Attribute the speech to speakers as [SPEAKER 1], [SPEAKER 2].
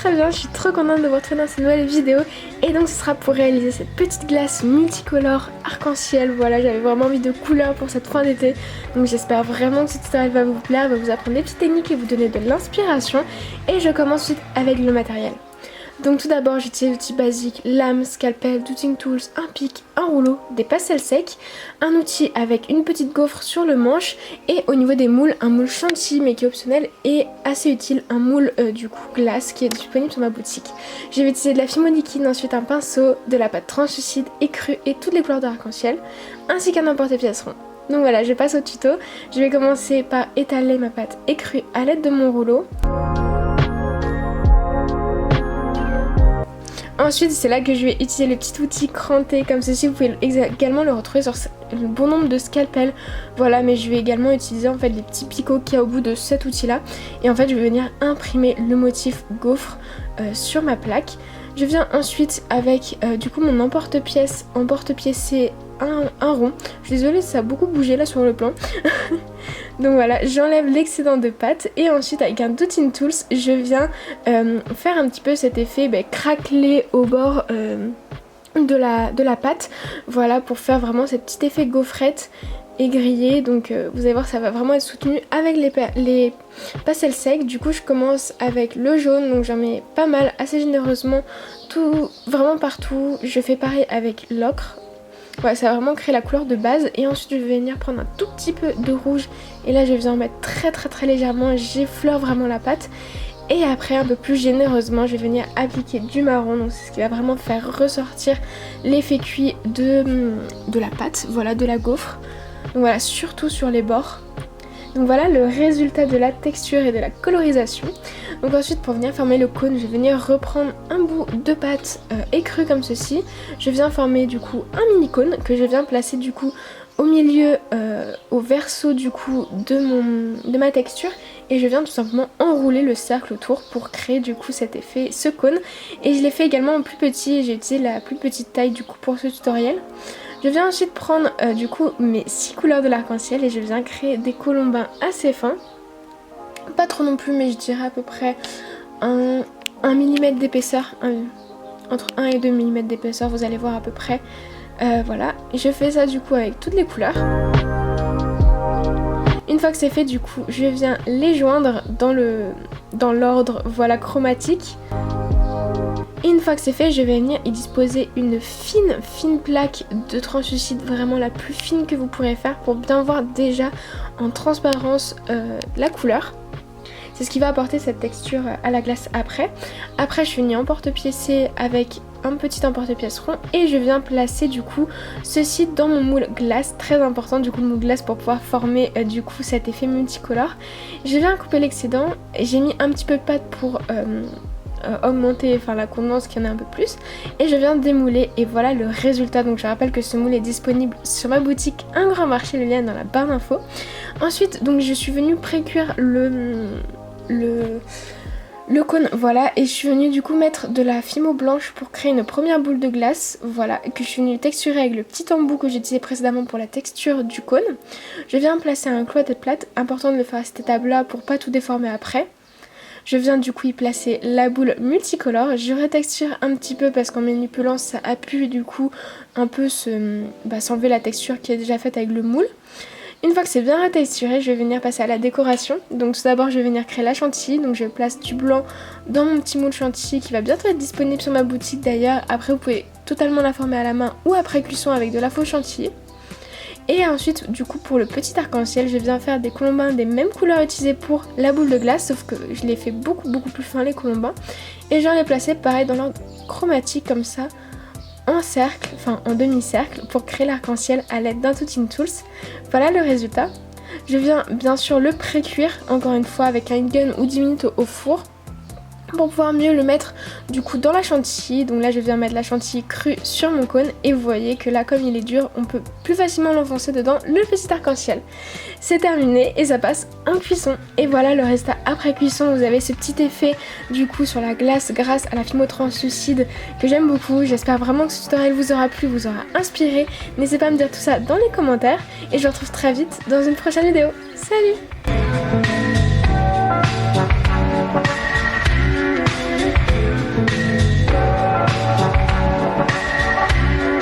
[SPEAKER 1] très bien, je suis trop contente de vous retrouver dans cette nouvelle vidéo. Et donc ce sera pour réaliser cette petite glace multicolore arc-en-ciel. Voilà, j'avais vraiment envie de couleurs pour cette fin d'été. Donc j'espère vraiment que ce tutoriel va vous plaire, va vous apprendre des petites techniques et vous donner de l'inspiration. Et je commence tout de suite avec le matériel. Donc tout d'abord j'utilise l'outil basique, lame, scalpel, dotting tools, un pic, un rouleau, des pastels secs, un outil avec une petite gaufre sur le manche et au niveau des moules, un moule chantilly mais qui est optionnel et assez utile, un moule du coup glace qui est disponible sur ma boutique. Je vais utiliser de la fimo liquide, ensuite un pinceau, de la pâte translucide écrue et toutes les couleurs d'arc-en-ciel, ainsi qu'un emporte-pièce rond. Donc voilà, je passe au tuto. Je vais commencer par étaler ma pâte écrue à l'aide de mon rouleau. Ensuite c'est là que je vais utiliser le petit outil cranté comme ceci, vous pouvez également le retrouver sur le bon nombre de scalpels. Voilà, mais je vais également utiliser en fait les petits picots qu'il y a au bout de cet outil là. Et en fait je vais venir imprimer le motif gaufre sur ma plaque. Je viens ensuite avec du coup mon emporte-pièce, c'est un rond. Je suis désolée, ça a beaucoup bougé là sur le plan. Donc voilà, j'enlève l'excédent de pâte et ensuite avec un dotting tools, je viens faire un petit peu cet effet craquelé au bord de la pâte. Voilà, pour faire vraiment cet petit effet gaufrette et grillé. Donc vous allez voir, ça va vraiment être soutenu avec les pastels secs. Du coup je commence avec le jaune, donc j'en mets pas mal, assez généreusement, tout vraiment partout. Je fais pareil avec l'ocre. Ouais, ça va vraiment créer la couleur de base. Et ensuite je vais venir prendre un tout petit peu de rouge et là je viens en mettre très légèrement, j'effleure vraiment la pâte. Et après un peu plus généreusement je vais venir appliquer du marron, donc c'est ce qui va vraiment faire ressortir l'effet cuit de la pâte, voilà, de la gaufre. Donc voilà, surtout sur les bords. Donc voilà le résultat de la texture et de la colorisation. Donc ensuite pour venir former le cône, je vais venir reprendre un bout de pâte écrue comme ceci. Je viens former du coup un mini cône que je viens placer du coup au milieu, au verso du coup de ma texture. Et je viens tout simplement enrouler le cercle autour pour créer du coup cet effet, ce cône. Et je l'ai fait également en plus petit, j'ai utilisé la plus petite taille du coup pour ce tutoriel. Je viens ensuite prendre du coup mes 6 couleurs de l'arc-en-ciel et je viens créer des colombins assez fins. Pas trop non plus, mais je dirais à peu près 1 mm d'épaisseur, entre 1 et 2 mm d'épaisseur, vous allez voir à peu près. Voilà, et je fais ça du coup avec toutes les couleurs. Une fois que c'est fait, du coup, je viens les joindre dans l'ordre, voilà, chromatique. Et une fois que c'est fait, je vais venir y disposer une fine plaque de translucide, vraiment la plus fine que vous pourrez faire pour bien voir déjà en transparence la couleur. C'est ce qui va apporter cette texture à la glace après. Après je finis en porte-pièce avec un petit emporte-pièce rond et je viens placer du coup ceci dans mon moule glace, très important du coup le moule glace pour pouvoir former du coup cet effet multicolore. Je viens couper l'excédent, j'ai mis un petit peu de pâte pour augmenter la contenance qu'il y en a un peu plus et je viens démouler et voilà le résultat. Donc je rappelle que ce moule est disponible sur ma boutique Un Grand Marché, le lien est dans la barre d'infos. Ensuite donc je suis venue pré-cuire le cône, voilà, et je suis venue du coup mettre de la fimo blanche pour créer une première boule de glace, voilà, que je suis venue texturer avec le petit embout que j'ai utilisé précédemment pour la texture du cône. Je viens placer un clou à tête plate, important de le faire à cette étape là pour pas tout déformer après. Je viens du coup y placer la boule multicolore, je retexture un petit peu parce qu'en manipulant ça a pu du coup un peu s'enlever la texture qui est déjà faite avec le moule. Une fois que c'est bien retexturé, je vais venir passer à la décoration. Donc tout d'abord je vais venir créer la chantilly, donc je place du blanc dans mon petit moule chantilly qui va bientôt être disponible sur ma boutique d'ailleurs. Après vous pouvez totalement la former à la main ou après cuisson avec de la fausse chantilly. Et ensuite du coup pour le petit arc-en-ciel je viens faire des colombins des mêmes couleurs utilisées pour la boule de glace, sauf que je les fais beaucoup plus fins les colombins. Et je viens les placer pareil dans l'ordre chromatique comme ça, en cercle, enfin en demi-cercle, pour créer l'arc-en-ciel à l'aide d'un dotting tools. Voilà le résultat. Je viens bien sûr le pré-cuire encore une fois avec un gun ou 10 minutes au four pour pouvoir mieux le mettre du coup dans la chantilly. Donc là je viens mettre la chantilly crue sur mon cône et vous voyez que là comme il est dur on peut plus facilement l'enfoncer dedans le petit arc-en-ciel. C'est terminé et ça passe en cuisson. Et voilà le résultat après cuisson. Vous avez ce petit effet du coup sur la glace grâce à la fimo translucide que j'aime beaucoup. J'espère vraiment que ce tutoriel vous aura plu, vous aura inspiré. N'hésitez pas à me dire tout ça dans les commentaires et je vous retrouve très vite dans une prochaine vidéo. Salut!